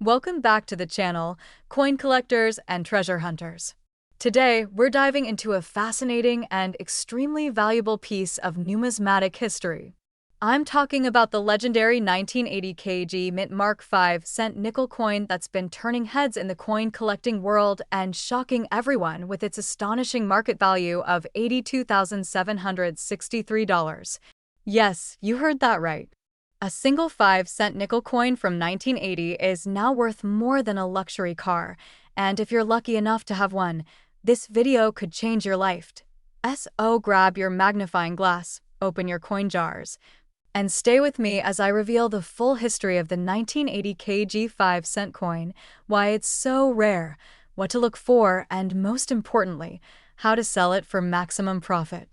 Welcome back to the channel, coin collectors and treasure hunters. Today, we're diving into a fascinating and extremely valuable piece of numismatic history. I'm talking about the legendary 1980 kg Mint Mark 5-cent nickel coin that's been turning heads in the coin collecting world and shocking everyone with its astonishing market value of $82,763. Yes, you heard that right. A single 5-cent nickel coin from 1980 is now worth more than a luxury car, and if you're lucky enough to have one, this video could change your life. So grab your magnifying glass, open your coin jars, and stay with me as I reveal the full history of the 1980 kg 5-cent coin, why it's so rare, what to look for, and most importantly, how to sell it for maximum profit.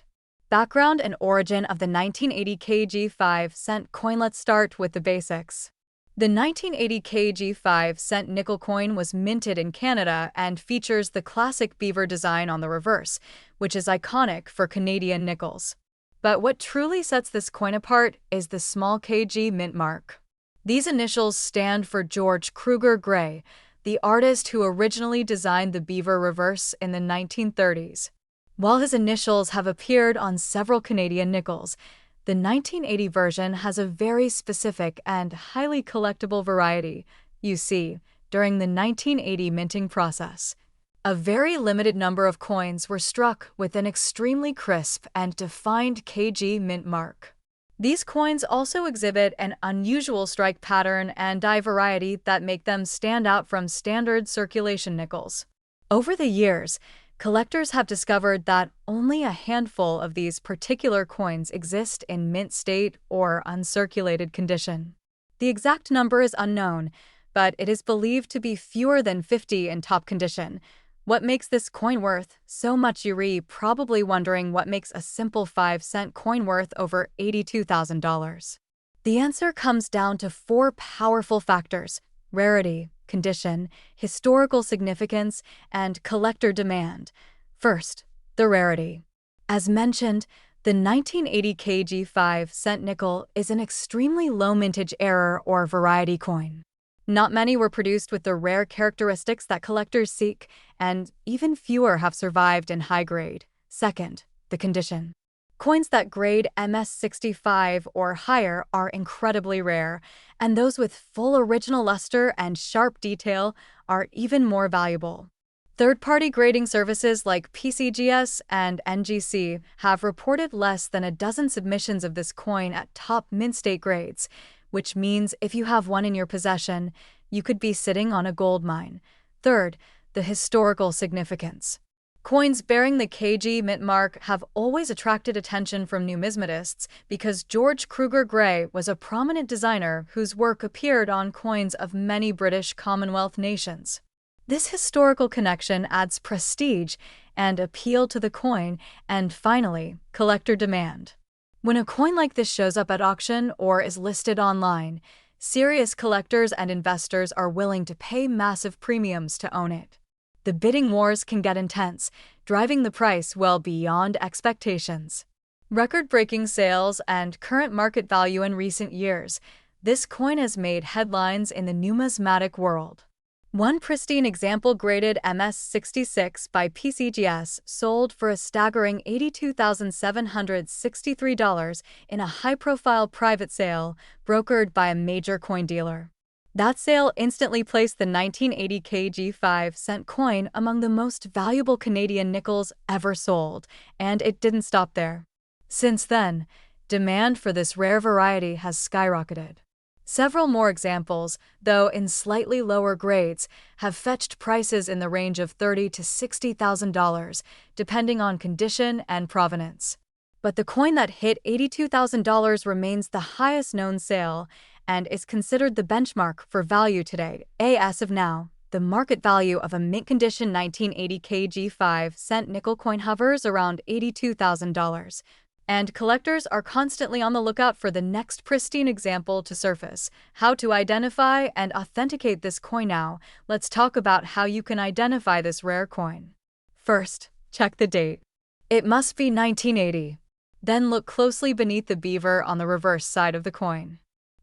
Background and origin of the 1980 kg 5-cent coin. Let's start with the basics. The 1980 kg 5-cent nickel coin was minted in Canada and features the classic beaver design on the reverse, which is iconic for Canadian nickels. But what truly sets this coin apart is the small kg mint mark. These initials stand for George Kruger Gray, the artist who originally designed the beaver reverse in the 1930s. While his initials have appeared on several Canadian nickels, the 1980 version has a very specific and highly collectible variety. You see, during the 1980 minting process, a very limited number of coins were struck with an extremely crisp and defined kg mint mark. These coins also exhibit an unusual strike pattern and die variety that make them stand out from standard circulation nickels. Over the years, collectors have discovered that only a handful of these particular coins exist in mint state or uncirculated condition. The exact number is unknown, but it is believed to be fewer than 50 in top condition. What makes this coin worth so much? You're probably wondering what makes a simple 5-cent coin worth over $82,000. The answer comes down to four powerful factors: rarity, condition, historical significance, and collector demand. First, the rarity. As mentioned, the 1980 kg 5-cent nickel is an extremely low mintage error or variety coin. Not many were produced with the rare characteristics that collectors seek, and even fewer have survived in high grade. Second, the condition. Coins that grade MS65 or higher are incredibly rare, and those with full original luster and sharp detail are even more valuable. Third-party grading services like PCGS and NGC have reported less than a dozen submissions of this coin at top mint state grades, which means if you have one in your possession, you could be sitting on a gold mine. Third, the historical significance. Coins bearing the kg mint mark have always attracted attention from numismatists because George Kruger Gray was a prominent designer whose work appeared on coins of many British Commonwealth nations. This historical connection adds prestige and appeal to the coin, and finally, collector demand. When a coin like this shows up at auction or is listed online, serious collectors and investors are willing to pay massive premiums to own it. The bidding wars can get intense, driving the price well beyond expectations. Record-breaking sales and current market value in recent years, this coin has made headlines in the numismatic world. One pristine example graded MS66 by PCGS sold for a staggering $82,763 in a high-profile private sale brokered by a major coin dealer. That sale instantly placed the 1980 kg 5-cent coin among the most valuable Canadian nickels ever sold, and it didn't stop there. Since then, demand for this rare variety has skyrocketed. Several more examples, though in slightly lower grades, have fetched prices in the range of $30,000 to $60,000, depending on condition and provenance. But the coin that hit $82,000 remains the highest known sale and is considered the benchmark for value today. As of now, the market value of a mint-condition 1980 kg 5-cent nickel coin hovers around $82,000, and collectors are constantly on the lookout for the next pristine example to surface. How to identify and authenticate this coin? Now, let's talk about how you can identify this rare coin. First, check the date. It must be 1980. Then look closely beneath the beaver on the reverse side of the coin.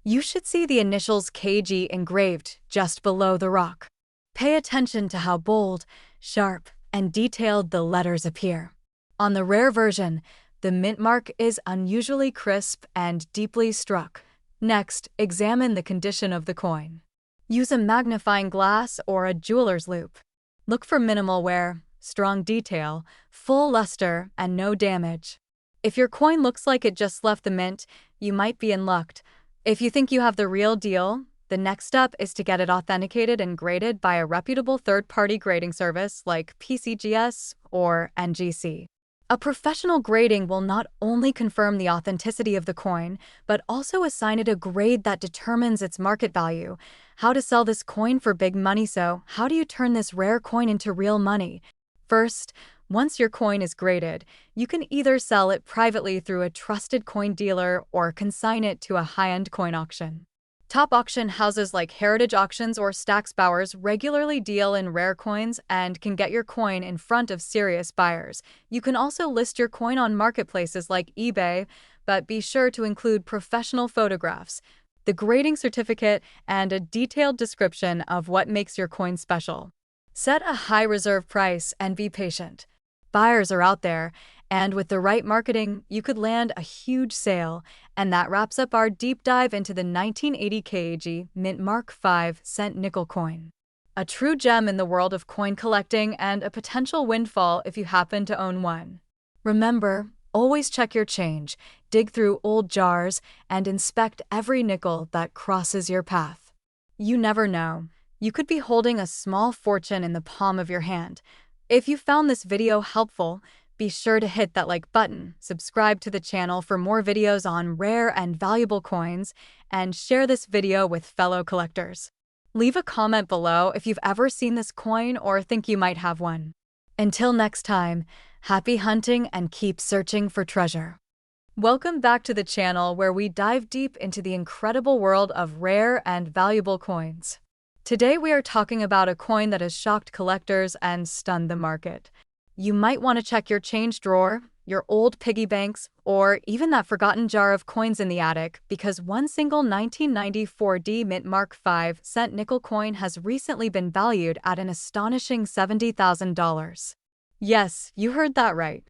You should see the initials KG engraved just below the rock. Pay attention to how bold, sharp, and detailed the letters appear. On the rare version, the mint mark is unusually crisp and deeply struck. Next, examine the condition of the coin. Use a magnifying glass or a jeweler's loupe. Look for minimal wear, strong detail, full luster, and no damage. If your coin looks like it just left the mint, you might be in luck. If you think you have the real deal, the next step is to get it authenticated and graded by a reputable third-party grading service like PCGS or NGC. A professional grading will not only confirm the authenticity of the coin, but also assign it a grade that determines its market value. How to sell this coin for big money? So, how do you turn this rare coin into real money? First, once your coin is graded, you can either sell it privately through a trusted coin dealer or consign it to a high-end coin auction. Top auction houses like Heritage Auctions or Stack's Bowers regularly deal in rare coins and can get your coin in front of serious buyers. You can also list your coin on marketplaces like eBay, but be sure to include professional photographs, the grading certificate, and a detailed description of what makes your coin special. Set a high reserve price and be patient. Buyers are out there, and with the right marketing, you could land a huge sale. And that wraps up our deep dive into the 1980 KG Mint Mark 5-cent nickel coin. A true gem in the world of coin collecting and a potential windfall if you happen to own one. Remember, always check your change, dig through old jars, and inspect every nickel that crosses your path. You never know. You could be holding a small fortune in the palm of your hand. If you found this video helpful, be sure to hit that like button, subscribe to the channel for more videos on rare and valuable coins, and share this video with fellow collectors. Leave a comment below if you've ever seen this coin or think you might have one. Until next time, happy hunting and keep searching for treasure. Welcome back to the channel where we dive deep into the incredible world of rare and valuable coins. Today we are talking about a coin that has shocked collectors and stunned the market. You might want to check your change drawer, your old piggy banks, or even that forgotten jar of coins in the attic, because one single 1994 Mint Mark 5-cent nickel coin has recently been valued at an astonishing $70,000. Yes, you heard that right.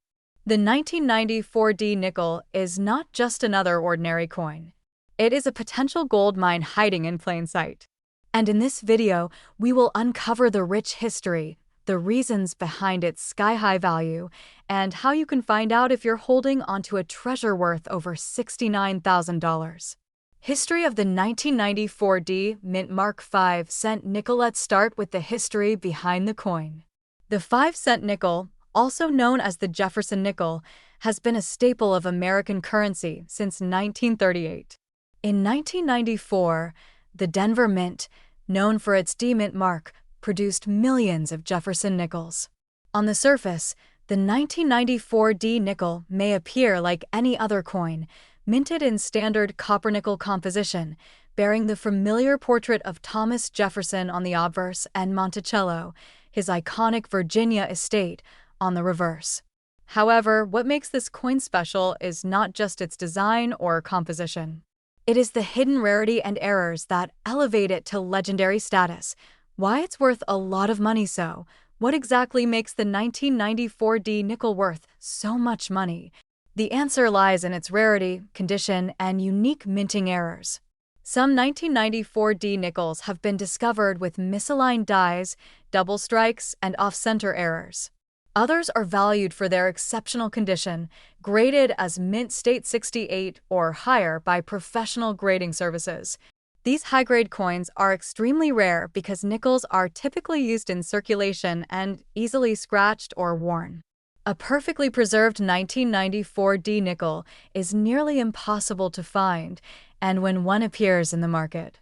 The 1994 nickel is not just another ordinary coin. It is a potential gold mine hiding in plain sight. And in this video, we will uncover the rich history, the reasons behind its sky-high value, and how you can find out if you're holding onto a treasure worth over $69,000. History of the 1994 Mint Mark 5-cent nickel. Let's start with the history behind the coin. The 5-cent nickel, also known as the Jefferson nickel, has been a staple of American currency since 1938. In 1994, the Denver Mint, known for its Mint mark, produced millions of Jefferson nickels. On the surface, the 1994 nickel may appear like any other coin, minted in standard copper-nickel composition, bearing the familiar portrait of Thomas Jefferson on the obverse and Monticello, his iconic Virginia estate, on the reverse. However, what makes this coin special is not just its design or composition. It is the hidden rarity and errors that elevate it to legendary status. Why it's worth a lot of money. So, what exactly makes the 1994 nickel worth so much money? The answer lies in its rarity, condition, and unique minting errors. Some 1994 nickels have been discovered with misaligned dies, double strikes, and off-center errors. Others are valued for their exceptional condition, graded as Mint State 68 or higher by professional grading services. These high-grade coins are extremely rare because nickels are typically used in circulation and easily scratched or worn. A perfectly preserved 1994 nickel is nearly impossible to find, and when one appears in the market,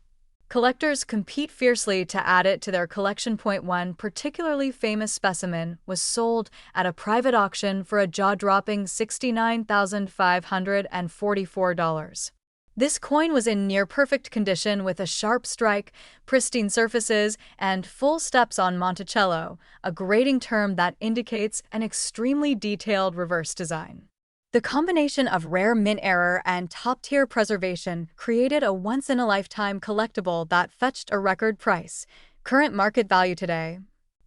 collectors compete fiercely to add it to their collection. One particularly famous specimen was sold at a private auction for a jaw-dropping $69,544. This coin was in near-perfect condition with a sharp strike, pristine surfaces, and full steps on Monticello, a grading term that indicates an extremely detailed reverse design. The combination of rare mint error and top-tier preservation created a once-in-a-lifetime collectible that fetched a record price. Current market value today.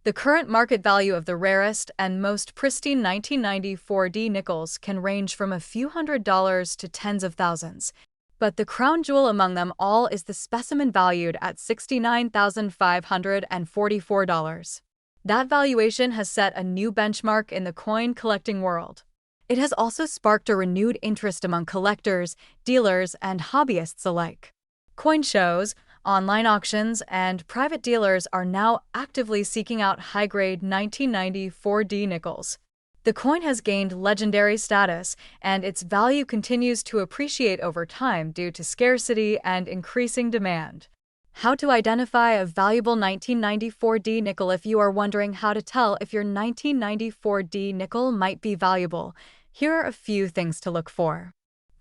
The current market value of the rarest and most pristine 1994 nickels can range from a few $100s to tens of thousands. But the crown jewel among them all is the specimen valued at $69,544. That valuation has set a new benchmark in the coin collecting world. It has also sparked a renewed interest among collectors, dealers, and hobbyists alike. Coin shows, online auctions, and private dealers are now actively seeking out high-grade 1994 nickels. The coin has gained legendary status, and its value continues to appreciate over time due to scarcity and increasing demand. How to identify a valuable 1994 nickel. If you are wondering how to tell if your 1994 nickel might be valuable, here are a few things to look for.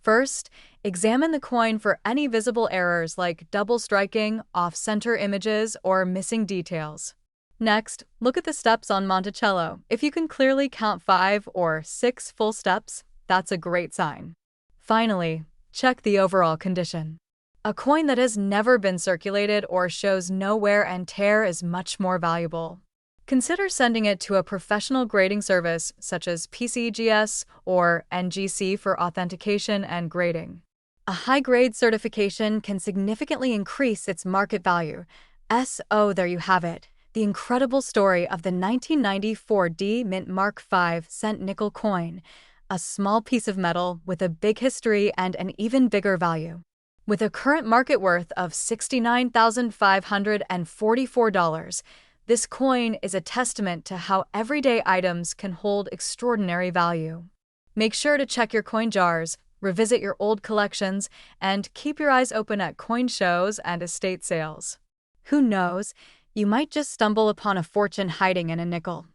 First, examine the coin for any visible errors like double striking, off-center images, or missing details. Next, look at the steps on Monticello. If you can clearly count 5 or 6 full steps, that's a great sign. Finally, check the overall condition. A coin that has never been circulated or shows no wear and tear is much more valuable. Consider sending it to a professional grading service such as PCGS or NGC for authentication and grading. A high-grade certification can significantly increase its market value. There you have it. The incredible story of the 1994 Mint Mark 5-cent nickel coin, a small piece of metal with a big history and an even bigger value. With a current market worth of $69,544, this coin is a testament to how everyday items can hold extraordinary value. Make sure to check your coin jars, revisit your old collections, and keep your eyes open at coin shows and estate sales. Who knows? You might just stumble upon a fortune hiding in a nickel.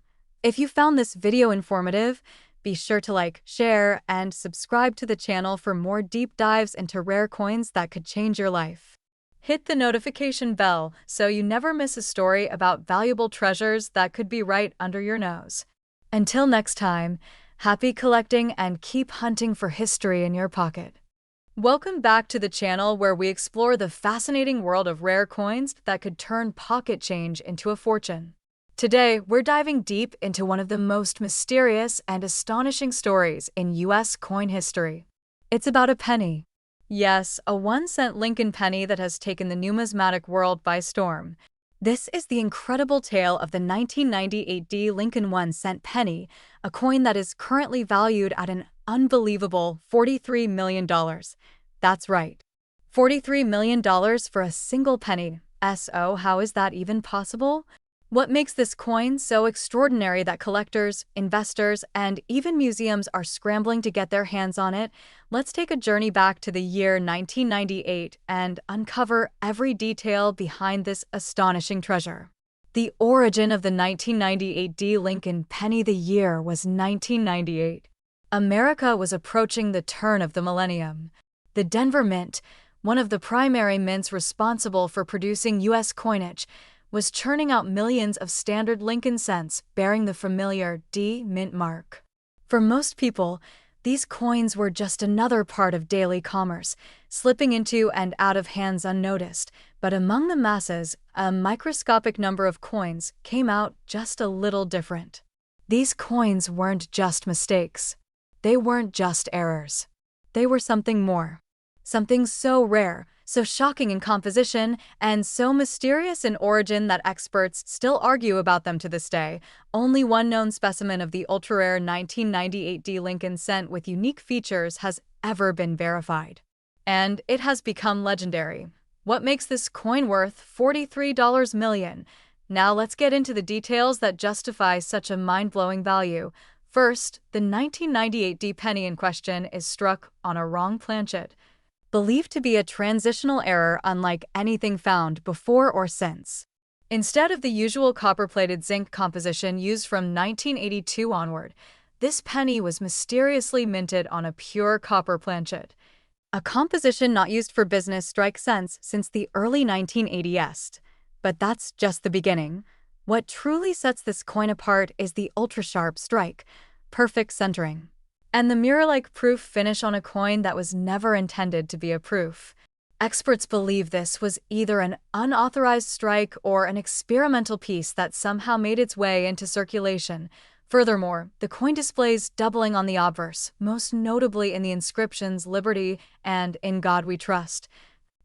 If you found this video informative, be sure to like, share, and subscribe to the channel for more deep dives into rare coins that could change your life. Hit the notification bell so you never miss a story about valuable treasures that could be right under your nose. Until next time, happy collecting and keep hunting for history in your pocket. Welcome back to the channel where we explore the fascinating world of rare coins that could turn pocket change into a fortune. Today, we're diving deep into one of the most mysterious and astonishing stories in U.S. coin history. It's about a penny. Yes, a 1-cent Lincoln penny that has taken the numismatic world by storm. This is the incredible tale of the 1998 Lincoln 1-cent penny, a coin that is currently valued at an unbelievable $43 million. That's right. $43 million for a single penny. How is that even possible? What makes this coin so extraordinary that collectors, investors, and even museums are scrambling to get their hands on it? Let's take a journey back to the year 1998 and uncover every detail behind this astonishing treasure. The origin of the 1998 Lincoln penny. The year was 1998. America was approaching the turn of the millennium. The Denver Mint, one of the primary mints responsible for producing U.S. coinage, was churning out millions of standard Lincoln cents bearing the familiar D Mint mark. For most people, these coins were just another part of daily commerce, slipping into and out of hands unnoticed. But among the masses, a microscopic number of coins came out just a little different. These coins weren't just mistakes. They weren't just errors. They were something more. Something so rare, so shocking in composition, and so mysterious in origin that experts still argue about them to this day. Only one known specimen of the ultra-rare 1998 Lincoln cent with unique features has ever been verified. And it has become legendary. What makes this coin worth $43 million? Now let's get into the details that justify such a mind-blowing value. First, the 1998 penny in question is struck on a wrong planchet, believed to be a transitional error unlike anything found before or since. Instead of the usual copper-plated zinc composition used from 1982 onward, this penny was mysteriously minted on a pure copper planchet, a composition not used for business strike cents since the early 1980s. But that's just the beginning. What truly sets this coin apart is the ultra-sharp strike, perfect centering. and the mirror-like proof finish on a coin that was never intended to be a proof. Experts believe this was either an unauthorized strike or an experimental piece that somehow made its way into circulation. Furthermore, the coin displays doubling on the obverse, most notably in the inscriptions "Liberty" and "In God We Trust,"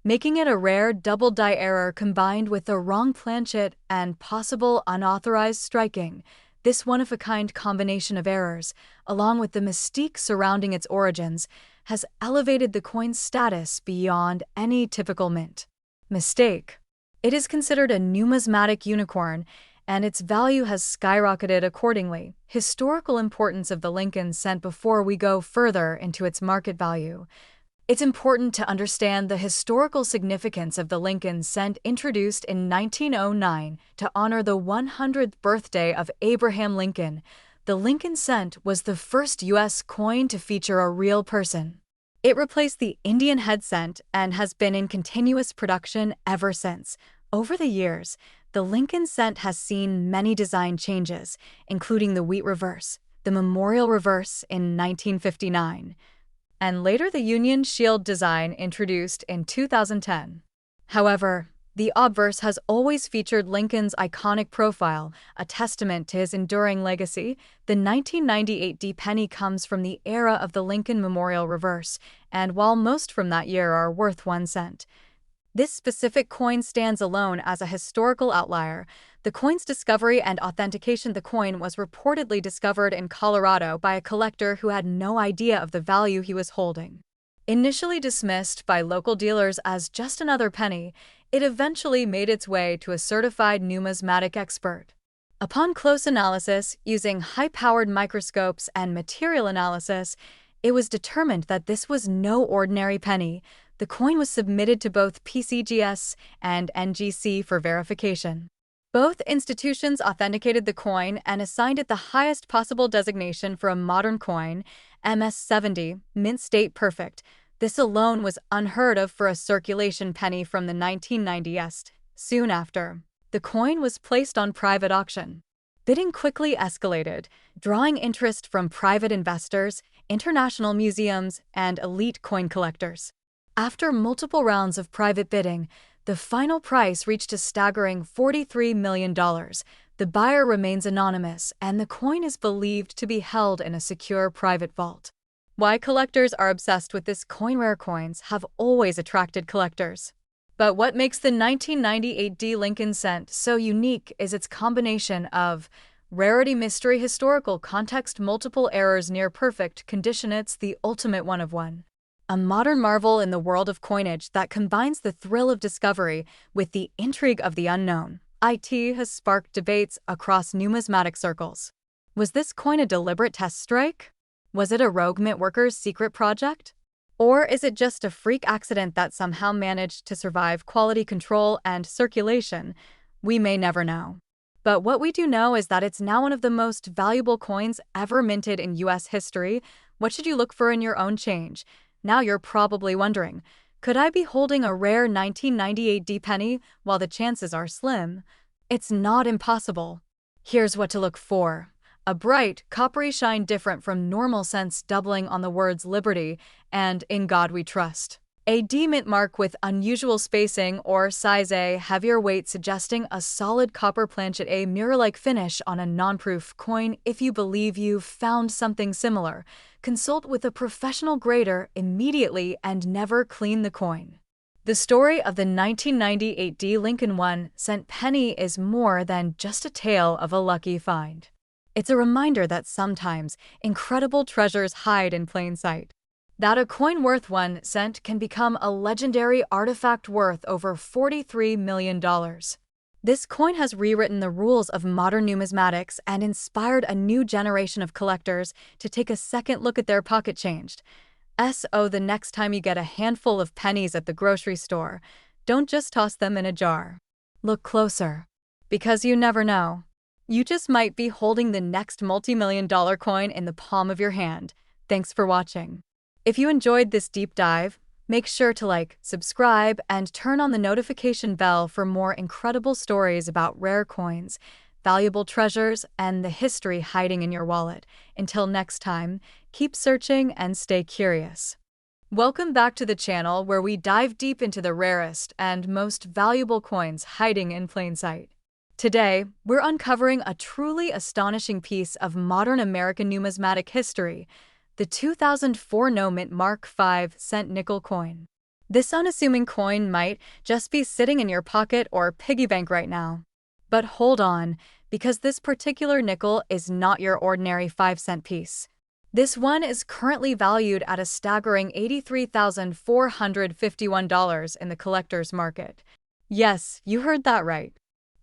making it a rare double-die error combined with the wrong planchet and possible unauthorized striking. This one-of-a-kind combination of errors, along with the mystique surrounding its origins, has elevated the coin's status beyond any typical mint mistake. It is considered a numismatic unicorn, and its value has skyrocketed accordingly. Historical importance of the Lincoln cent. Before we go further into its market value, it's important to understand the historical significance of the Lincoln cent, introduced in 1909 to honor the 100th birthday of Abraham Lincoln. The Lincoln cent was the first U.S. coin to feature a real person. It replaced the Indian head cent and has been in continuous production ever since. Over the years, the Lincoln cent has seen many design changes, including the wheat reverse, the memorial reverse in 1959, and later the Union Shield design introduced in 2010. However, the obverse has always featured Lincoln's iconic profile, a testament to his enduring legacy. The 1998 D penny comes from the era of the Lincoln Memorial reverse, and while most from that year are worth 1 cent, this specific coin stands alone as a historical outlier. The coin's discovery and authentication: the coin was reportedly discovered in Colorado by a collector who had no idea of the value he was holding. Initially dismissed by local dealers as just another penny, it eventually made its way to a certified numismatic expert. Upon close analysis, using high-powered microscopes and material analysis, it was determined that this was no ordinary penny. The coin was submitted to both PCGS and NGC for verification. Both institutions authenticated the coin and assigned it the highest possible designation for a modern coin, MS-70, Mint State Perfect. This alone was unheard of for a circulation penny from the 1990s. Soon after, the coin was placed on private auction. Bidding quickly escalated, drawing interest from private investors, international museums, and elite coin collectors. After multiple rounds of private bidding, the final price reached a staggering $43 million. The buyer remains anonymous, and the coin is believed to be held in a secure private vault. Why collectors are obsessed with this coin? Rare coins have always attracted collectors. But what makes the 1998 D Lincoln cent so unique is its combination of rarity, mystery, historical context, multiple errors, near perfect condition. It's the ultimate one-of-one. A modern marvel in the world of coinage that combines the thrill of discovery with the intrigue of the unknown. It has sparked debates across numismatic circles. Was this coin a deliberate test strike? Was it a rogue mint worker's secret project? Or is it just a freak accident that somehow managed to survive quality control and circulation? We may never know. But what we do know is that it's now one of the most valuable coins ever minted in U.S. history. What should you look for in your own change? Now you're probably wondering, could I be holding a rare 1998 D penny? While the chances are slim, it's not impossible. Here's what to look for. A bright, coppery shine different from normal cents, doubling on the words "Liberty" and "In God We Trust." A D mint mark with unusual spacing or size. A heavier weight suggesting a solid copper planchet. A mirror-like finish on a non-proof coin. If you believe you've found something similar, consult with a professional grader immediately and never clean the coin. The story of the 1998 D Lincoln 1 cent penny is more than just a tale of a lucky find. It's a reminder that sometimes incredible treasures hide in plain sight. That a coin worth 1 cent can become a legendary artifact worth over $43 million. This coin has rewritten the rules of modern numismatics and inspired a new generation of collectors to take a second look at their pocket change. So the next time you get a handful of pennies at the grocery store, don't just toss them in a jar. Look closer, because you never know. You just might be holding the next multi-million-dollar coin in the palm of your hand. Thanks for watching. If you enjoyed this deep dive, make sure to like, subscribe, and turn on the notification bell for more incredible stories about rare coins, valuable treasures, and the history hiding in your wallet. Until next time, Keep searching and stay curious. Welcome back to the channel where we dive deep into the rarest and most valuable coins hiding in plain sight. Today, we're uncovering a truly astonishing piece of modern American numismatic history, the 2004 no-mint Mark 5-cent nickel coin. This unassuming coin might just be sitting in your pocket or piggy bank right now. But hold on, because this particular nickel is not your ordinary 5-cent piece. This one is currently valued at a staggering $83,451 in the collector's market. Yes, you heard that right.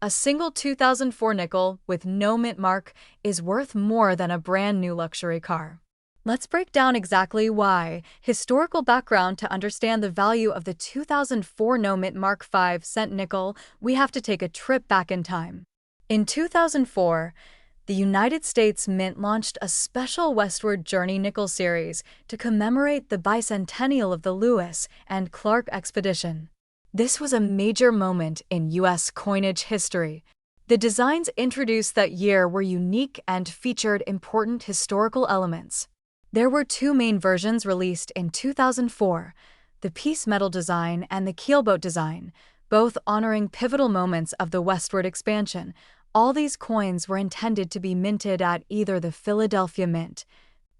A single 2004 nickel with no mint mark is worth more than a brand new luxury car. Let's break down exactly why, historical background to understand the value of the 2004 no mint Mark 5-cent nickel. We have to take a trip back in time. In 2004, the United States Mint launched a special Westward Journey nickel series to commemorate the bicentennial of the Lewis and Clark expedition. This was a major moment in U.S. coinage history. The designs introduced that year were unique and featured important historical elements. There were two main versions released in 2004, the piece metal design and the keelboat design, both honoring pivotal moments of the westward expansion. All these coins were intended to be minted at either the Philadelphia Mint,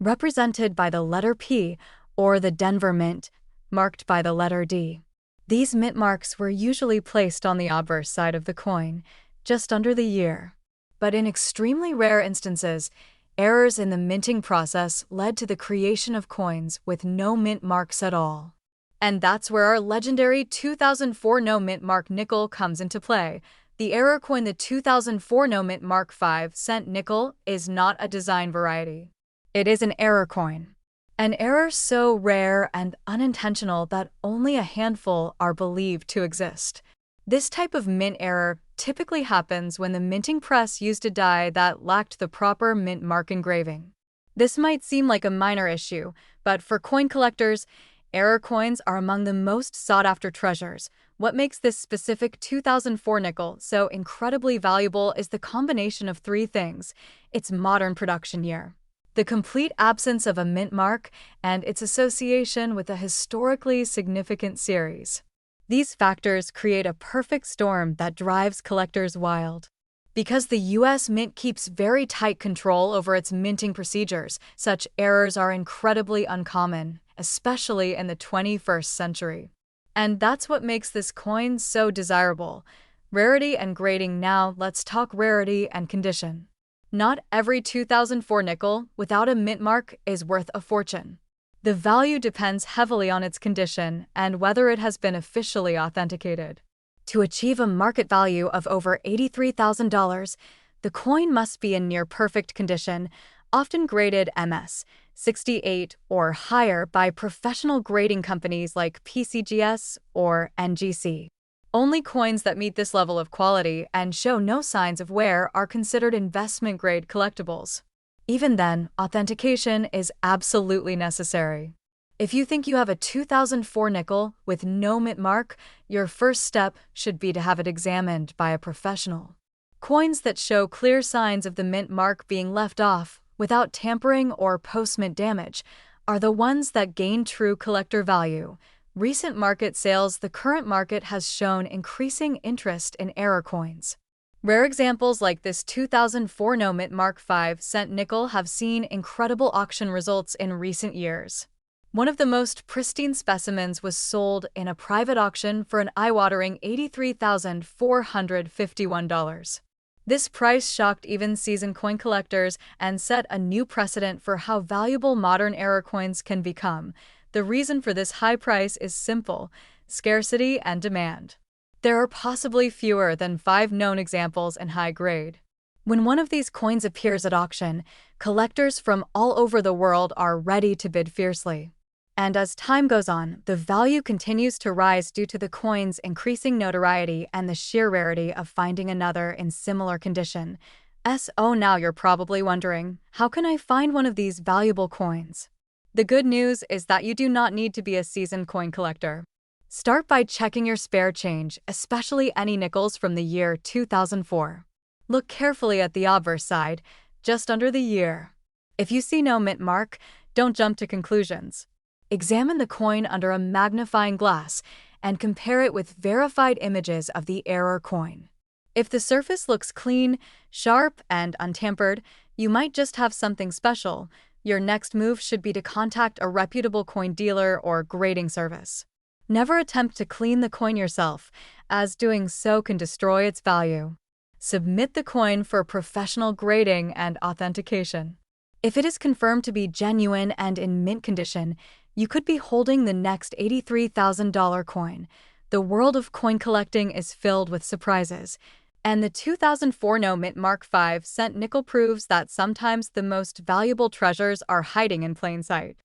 represented by the letter P, or the Denver Mint, marked by the letter D. These mint marks were usually placed on the obverse side of the coin, just under the year. But in extremely rare instances, errors in the minting process led to the creation of coins with no mint marks at all. And that's where our legendary 2004 no mint mark nickel comes into play. The error coin, the 2004 no mint Mark 5-cent nickel, is not a design variety. It is an error coin. An error so rare and unintentional that only a handful are believed to exist. This type of mint error typically happens when the minting press used a die that lacked the proper mint mark engraving. This might seem like a minor issue, but for coin collectors, error coins are among the most sought-after treasures. What makes this specific 2004 nickel so incredibly valuable is the combination of three things: its modern production year, the complete absence of a mint mark, and its association with a historically significant series. These factors create a perfect storm that drives collectors wild. Because the U.S. Mint keeps very tight control over its minting procedures, such errors are incredibly uncommon, especially in the 21st century. And that's what makes this coin so desirable. Rarity and grading. Now, let's talk rarity and condition. Not every 2004 nickel without a mint mark is worth a fortune. The value depends heavily on its condition and whether it has been officially authenticated. To achieve a market value of over $83,000, the coin must be in near-perfect condition, often graded MS 68 or higher by professional grading companies like PCGS or NGC. Only coins that meet this level of quality and show no signs of wear are considered investment-grade collectibles. Even then, authentication is absolutely necessary. If you think you have a 2004 nickel with no mint mark, your first step should be to have it examined by a professional. Coins that show clear signs of the mint mark being left off, without tampering or post-mint damage, are the ones that gain true collector value. Recent market sales. The current market has shown increasing interest in error coins. Rare examples like this 2004 no mint Mark 5-cent nickel have seen incredible auction results in recent years. One of the most pristine specimens was sold in a private auction for an eye-watering $83,451. This price shocked even seasoned coin collectors and set a new precedent for how valuable modern error coins can become. The reason for this high price is simple: scarcity and demand. There are possibly fewer than 5 known examples in high grade. When one of these coins appears at auction, collectors from all over the world are ready to bid fiercely. And as time goes on, the value continues to rise due to the coin's increasing notoriety and the sheer rarity of finding another in similar condition. Now you're probably wondering, how can I find one of these valuable coins? The good news is that you do not need to be a seasoned coin collector. Start by checking your spare change, especially any nickels from the year 2004. Look carefully at the obverse side, just under the year. If you see no mint mark, Don't jump to conclusions. Examine the coin under a magnifying glass and compare it with verified images of the error coin. If the surface looks clean, sharp, and untampered, you might just have something special. Your next move should be to contact a reputable coin dealer or grading service. Never attempt to clean the coin yourself, as doing so can destroy its value. Submit the coin for professional grading and authentication. If it is confirmed to be genuine and in mint condition, you could be holding the next $83,000 coin. The world of coin collecting is filled with surprises, and the 2004 No Mint Mark 5-cent nickel proves that sometimes the most valuable treasures are hiding in plain sight.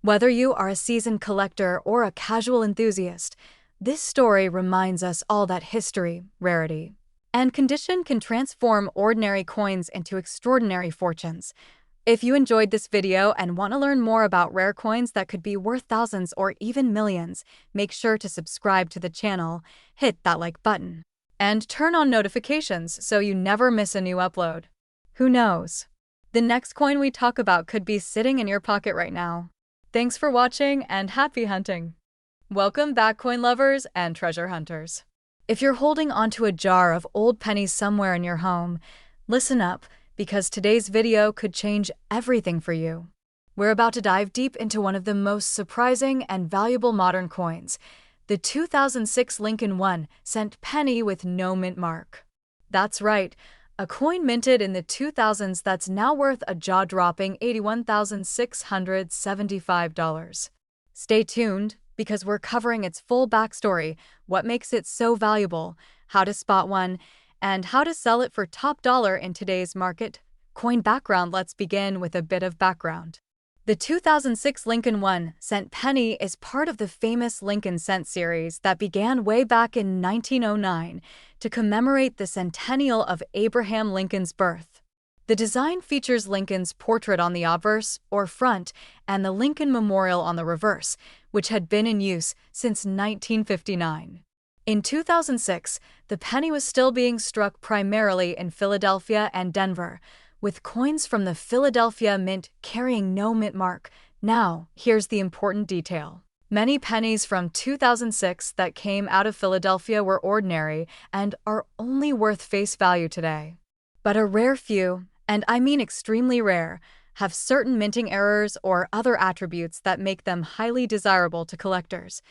Whether you are a seasoned collector or a casual enthusiast, this story reminds us all that history, rarity, and condition can transform ordinary coins into extraordinary fortunes. If you enjoyed this video and want to learn more about rare coins that could be worth thousands or even millions, make sure to subscribe to the channel, hit that like button, and turn on notifications so you never miss a new upload. Who knows? The next coin we talk about could be sitting in your pocket right now. Thanks for watching and happy hunting! Welcome back, coin lovers and treasure hunters. If you're holding onto a jar of old pennies somewhere in your home, listen up, because today's video could change everything for you. We're about to dive deep into one of the most surprising and valuable modern coins, the 2006 Lincoln 1-cent penny with no mint mark. That's right, a coin minted in the 2000s that's now worth a jaw-dropping $81,675. Stay tuned, because we're covering its full backstory, what makes it so valuable, how to spot one, and how to sell it for top dollar in today's market. Coin background. Let's begin with a bit of background. The 2006 Lincoln 1-cent penny is part of the famous Lincoln cent series that began way back in 1909 to commemorate the centennial of Abraham Lincoln's birth. The design features Lincoln's portrait on the obverse, or front, and the Lincoln Memorial on the reverse, which had been in use since 1959. In 2006, the penny was still being struck primarily in Philadelphia and Denver, with coins from the Philadelphia Mint carrying no mint mark. Now, here's the important detail. Many pennies from 2006 that came out of Philadelphia were ordinary and are only worth face value today. But a rare few, and I mean extremely rare, have certain minting errors or other attributes that make them highly desirable to collectors.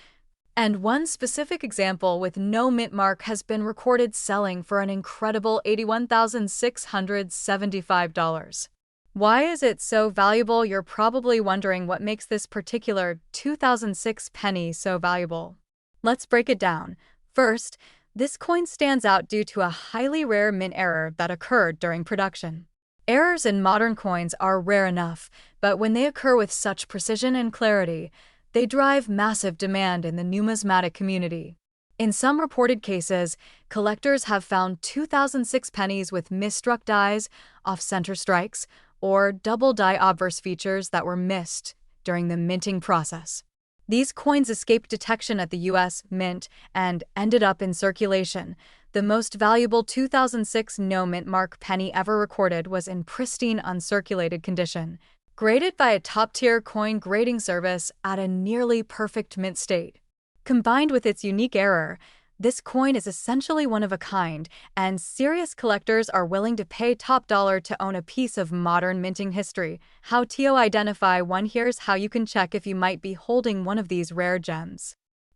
And one specific example with no mint mark has been recorded selling for an incredible $81,675. Why is it so valuable? You're probably wondering what makes this particular 2006 penny so valuable. Let's break it down. First, this coin stands out due to a highly rare mint error that occurred during production. Errors in modern coins are rare enough, but when they occur with such precision and clarity, they drive massive demand in the numismatic community. In some reported cases, collectors have found 2006 pennies with misstruck dies, off-center strikes, or double die obverse features that were missed during the minting process. These coins escaped detection at the U.S. Mint and ended up in circulation. The most valuable 2006 no mint mark penny ever recorded was in pristine, uncirculated condition, graded by a top-tier coin grading service at a nearly perfect mint state. Combined with its unique error, this coin is essentially one of a kind, and serious collectors are willing to pay top dollar to own a piece of modern minting history. How to identify one? Here's how you can check if you might be holding one of these rare gems.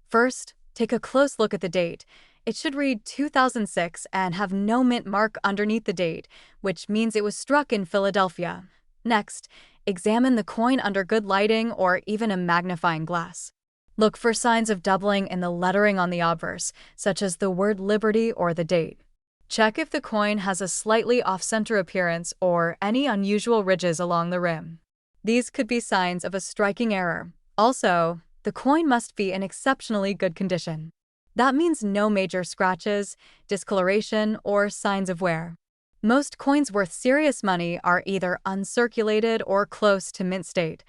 First, take a close look at the date. It should read 2006 and have no mint mark underneath the date, which means it was struck in Philadelphia. Next, examine the coin under good lighting or even a magnifying glass. Look for signs of doubling in the lettering on the obverse, such as the word Liberty or the date. Check if the coin has a slightly off-center appearance or any unusual ridges along the rim. These could be signs of a striking error. Also, the coin must be in exceptionally good condition. That means no major scratches, discoloration, or signs of wear. Most coins worth serious money are either uncirculated or close to mint state.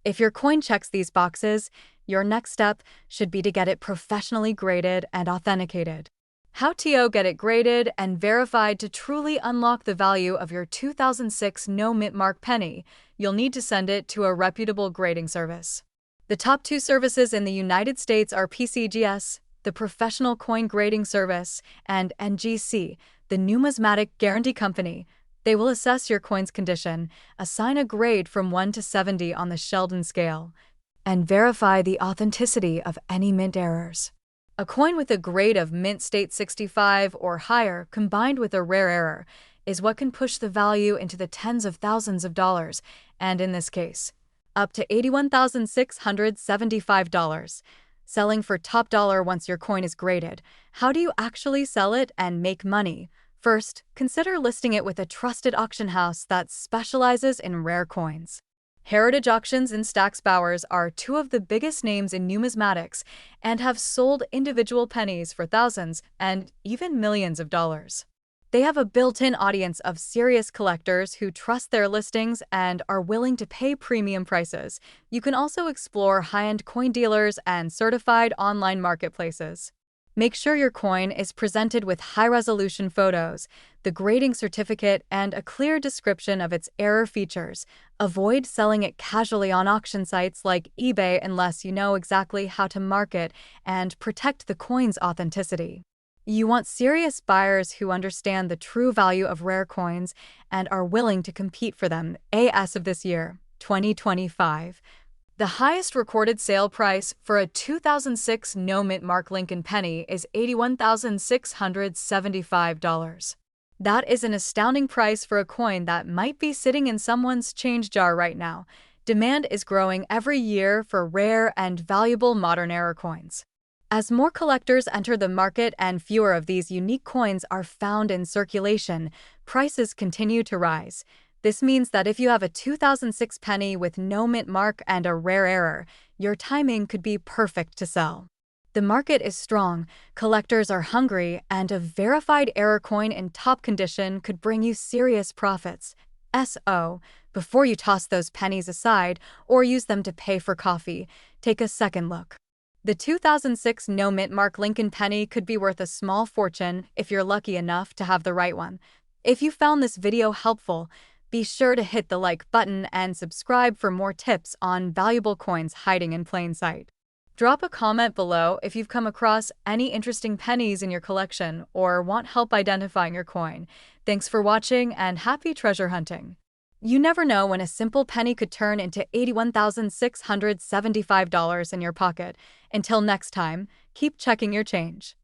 If your coin checks these boxes, your next step should be to get it professionally graded and authenticated. How to get it graded and verified to truly unlock the value of your 2006 no mint mark penny, you'll need to send it to a reputable grading service. The top two services in the United States are PCGS, the Professional Coin Grading Service, and NGC, the Numismatic Guarantee Company. They will assess your coin's condition, assign a grade from 1 to 70 on the Sheldon scale, and verify the authenticity of any mint errors. A coin with a grade of mint state 65 or higher combined with a rare error is what can push the value into the tens of thousands of dollars, and in this case, up to $81,675. Selling for top dollar once your coin is graded. How do you actually sell it and make money? First, consider listing it with a trusted auction house that specializes in rare coins. Heritage Auctions and Stack's Bowers are two of the biggest names in numismatics and have sold individual pennies for thousands and even millions of dollars. They have a built-in audience of serious collectors who trust their listings and are willing to pay premium prices. You can also explore high-end coin dealers and certified online marketplaces. Make sure your coin is presented with high-resolution photos, the grading certificate, and a clear description of its error features. Avoid selling it casually on auction sites like eBay unless you know exactly how to market and protect the coin's authenticity. You want serious buyers who understand the true value of rare coins and are willing to compete for them. As of this year, 2025. The highest recorded sale price for a 2006 no mint mark Lincoln penny is $81,675. That is an astounding price for a coin that might be sitting in someone's change jar right now. Demand is growing every year for rare and valuable modern era coins. As more collectors enter the market and fewer of these unique coins are found in circulation, prices continue to rise. This means that if you have a 2006 penny with no mint mark and a rare error, your timing could be perfect to sell. The market is strong, collectors are hungry, and a verified error coin in top condition could bring you serious profits. Before you toss those pennies aside or use them to pay for coffee, take a second look. The 2006 no mint mark Lincoln penny could be worth a small fortune if you're lucky enough to have the right one. If you found this video helpful, be sure to hit the like button and subscribe for more tips on valuable coins hiding in plain sight. Drop a comment below if you've come across any interesting pennies in your collection or want help identifying your coin. Thanks for watching and happy treasure hunting. You never know when a simple penny could turn into $81,675 in your pocket. Until next time, keep checking your change.